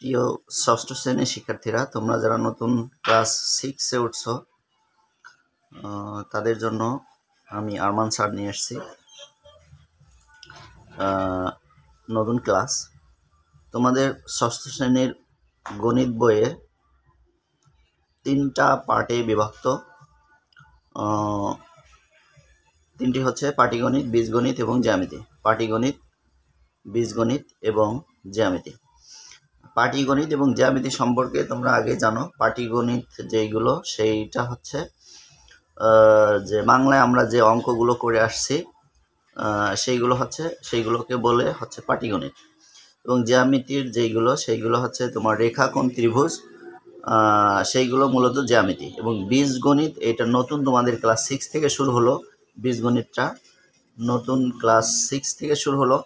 প্রিয় ষষ্ঠ শ্রেণীর শিক্ষার্থীরা, তোমরা যারা নতুন ক্লাস 6-এ উঠছো তাদের জন্য আমি আরমান স্যার নিয়ে এসেছি নতুন ক্লাস। তোমাদের ষষ্ঠ শ্রেণীর গণিত বইয়ে 3টা পার্টে বিভক্ত। 3টি হচ্ছে পাটিগণিত, বীজগণিত এবং জ্যামিতি। পাটিগণিত, বীজগণিত এবং জ্যামিতি। পাটিগণিত এবং জ্যামিতি সম্পর্কে তোমরা আগে জানো। পাটিগণিত যেইগুলো, সেইটা হচ্ছে যে বাংলায় আমরা যে অঙ্কগুলো করে আসছি সেইগুলোকে বলে হচ্ছে পাটিগণিত। এবং জ্যামিতির যেইগুলো, সেইগুলো হচ্ছে তোমার রেখাকোণ, ত্রিভুজ, সেইগুলো মূলত জ্যামিতি। এবং বীজগণিত এটা নতুন, তোমাদের ক্লাস 6 থেকে শুরু হলো। বীজগণিতটা নতুন ক্লাস 6 থেকে শুরু হলো।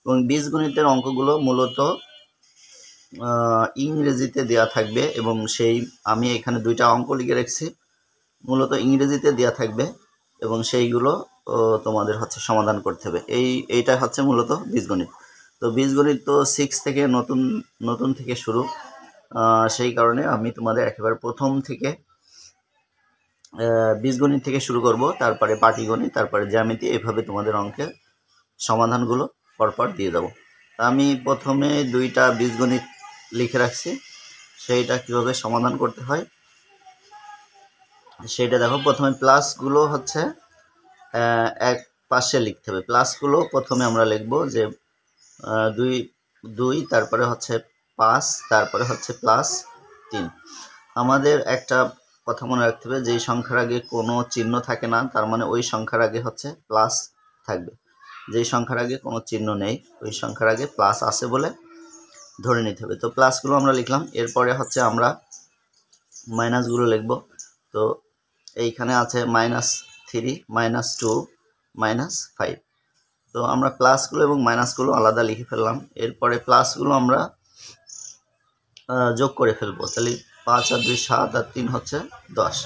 এবং বীজগণিতের অঙ্কগুলো মূলত ইংরেজিতে দেয়া থাকবে, এবং আমি এখানে 2টা অঙ্ক লিখে রাখছি, মূলত ইংরেজিতে দেয়া থাকবে, এবং সেইগুলো তোমাদের হচ্ছে সমাধান করতে হবে। এইটা হচ্ছে মূলত বীজগণিত। তো বীজগণিত তো 6 থেকে নতুন থেকে শুরু, সেই কারণে আমি তোমাদের একেবারে প্রথম থেকে বীজগণিত থেকে শুরু করব, তারপরে পাটিগণিত, তারপরে জ্যামিতি, এভাবে তোমাদের অঙ্কের সমাধানগুলো পরপর দিয়ে দেবো। আমি প্রথমে 2টা বীজগণিত লিখে রাখছি, সেইটা কিভাবে সমাধান করতে হয় সেইটা দেখো। প্রথমে প্লাসগুলো হচ্ছে এক পাশে লিখতে হবে। প্লাসগুলো প্রথমে আমরা লিখব যে 2, তারপরে হচ্ছে 5, তারপরে হচ্ছে +3। আমাদের একটা কথা মনে রাখতে হবে, যেই সংখ্যার আগে কোনো চিহ্ন থাকে না, তার মানে ওই সংখ্যার আগে হচ্ছে প্লাস থাকবে। যেই সংখ্যার আগে কোনো চিহ্ন নেই, ওই সংখ্যার আগে প্লাস আছে বলে ধরে নিতে হবে। তো প্লাসগুলো আমরা লিখলাম। এরপরে হচ্ছে আমরা মাইনাসগুলো লিখব। তো এইখানে আছে -3, -2, -5। তো আমরা প্লাসগুলো এবং মাইনাসগুলো আলাদা লিখে ফেললাম। এরপরে প্লাসগুলো আমরা যোগ করে ফেলবো। তাহলে 5 আর 2 7, আর 3 হচ্ছে 10।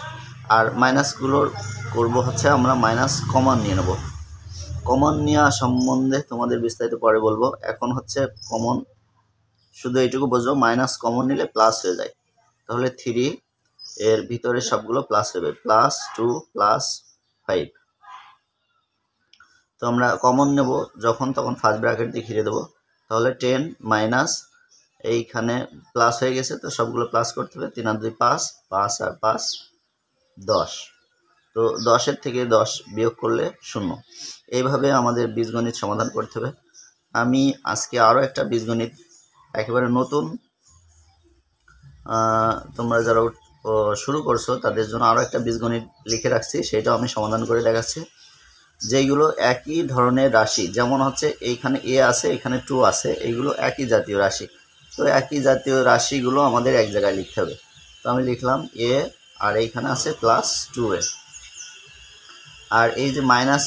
আর মাইনাসগুলোর করব হচ্ছে আমরা মাইনাস কমন নিয়ে নেব। কমন নেওয়া সম্বন্ধে তোমাদের বিস্তারিত পরে বলবো। এখন হচ্ছে কমন, শুধু এইটুকু বুঝবো, মাইনাস কমন নিলে প্লাস হয়ে যায়। তাহলে 3 এর ভিতরে সবগুলো প্লাস হবে, +2 +5। তো আমরা কমন নেব যখন, তখন ফার্স্ট ব্র্যাকেট দিয়ে ঘিরে দেবো। তাহলে 10 মাইনাস, এইখানে প্লাস হয়ে গেছে, তো সবগুলো প্লাস করতে হবে। 3 আর 2 5, 5 আর 5 10। তো 10-এর থেকে 10 বিয়োগ করলে 0। এইভাবে আমাদের বীজগণিত সমাধান করতে হবে। আমি আজকে আরও একটা বীজগণিত একেবারে নতুন, তোমরা যারা শুরু করছো তাদের জন্য আরও একটা বীজগণিত লিখে রাখছি, সেটাও আমি সমাধান করে দেখাচ্ছি। যেইগুলো একই ধরনের রাশি, যেমন হচ্ছে এইখানে a আছে, এখানে 2 আছে, এইগুলো একই জাতীয় রাশি। তো একই জাতীয় রাশিগুলো আমাদের এক জায়গায় লিখতে হবে। তো আমি লিখলাম a, আর এইখানে আছে +2a। আর এই যে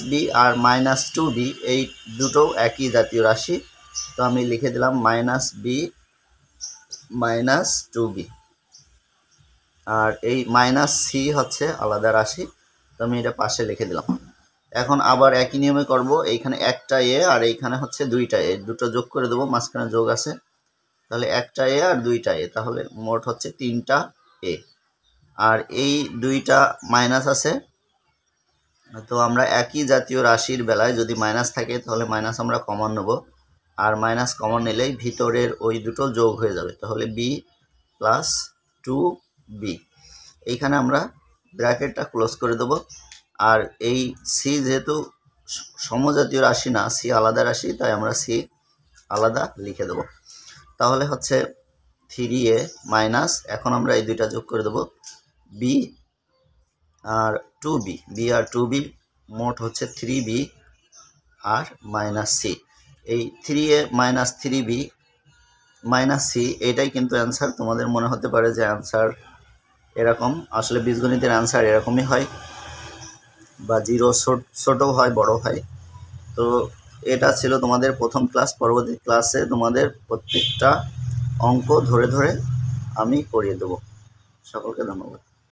-b আর -2b, এই দুটো একই জাতীয় রাশি। তো আমি লিখে দিলাম -b -2b। আর এই -c হচ্ছে আলাদা রাশি, তো আমি এটা পাশে লিখে দিলাম। এখন আবার একই নিয়মে করব। এইখানে একটা a আর এইখানে হচ্ছে 2টা a, দুটো যোগ করে দেবো, মাঝখানে যোগ আছে। তাহলে একটা a আর 2টা a, তাহলে মোট হচ্ছে 3টা a। আর এই 2টা মাইনাস আছে, তো আমরা একই জাতীয় রাশির বেলায় যদি মাইনাস থাকে তাহলে মাইনাস আমরা কমন নেব, আর মাইনাস কমন নিলেই ভিতরের ওই দুটো যোগ হয়ে যাবে। তাহলে b + 2b। এইখানে আমরা ব্র্যাকেটটা ক্লোজ করে দেব। আর এই c যেহেতু সমজাতীয় রাশি না, c আলাদা রাশি, তাই আমরা c আলাদা লিখে দেব। তাহলে হচ্ছে 3a মাইনাস, এখন আমরা এই দুইটা যোগ করে দেব, b আর 2b, b আর 2b, মোট হচ্ছে 3b আর -c। এই 3a - 3b - c, এটাই কিন্তু অ্যান্সার। তোমাদের মনে হতে পারে যে অ্যান্সার এরকম, আসলে বীজগণিতের অ্যান্সার এরকমই হয়, বা জিরো ছোটও হয়, বড় হয়। তো এটা ছিল তোমাদের প্রথম ক্লাস। পরবর্তী ক্লাসে তোমাদের প্রত্যেকটা অঙ্ক ধরে ধরে আমি করিয়ে দেব। সকলকে ধন্যবাদ।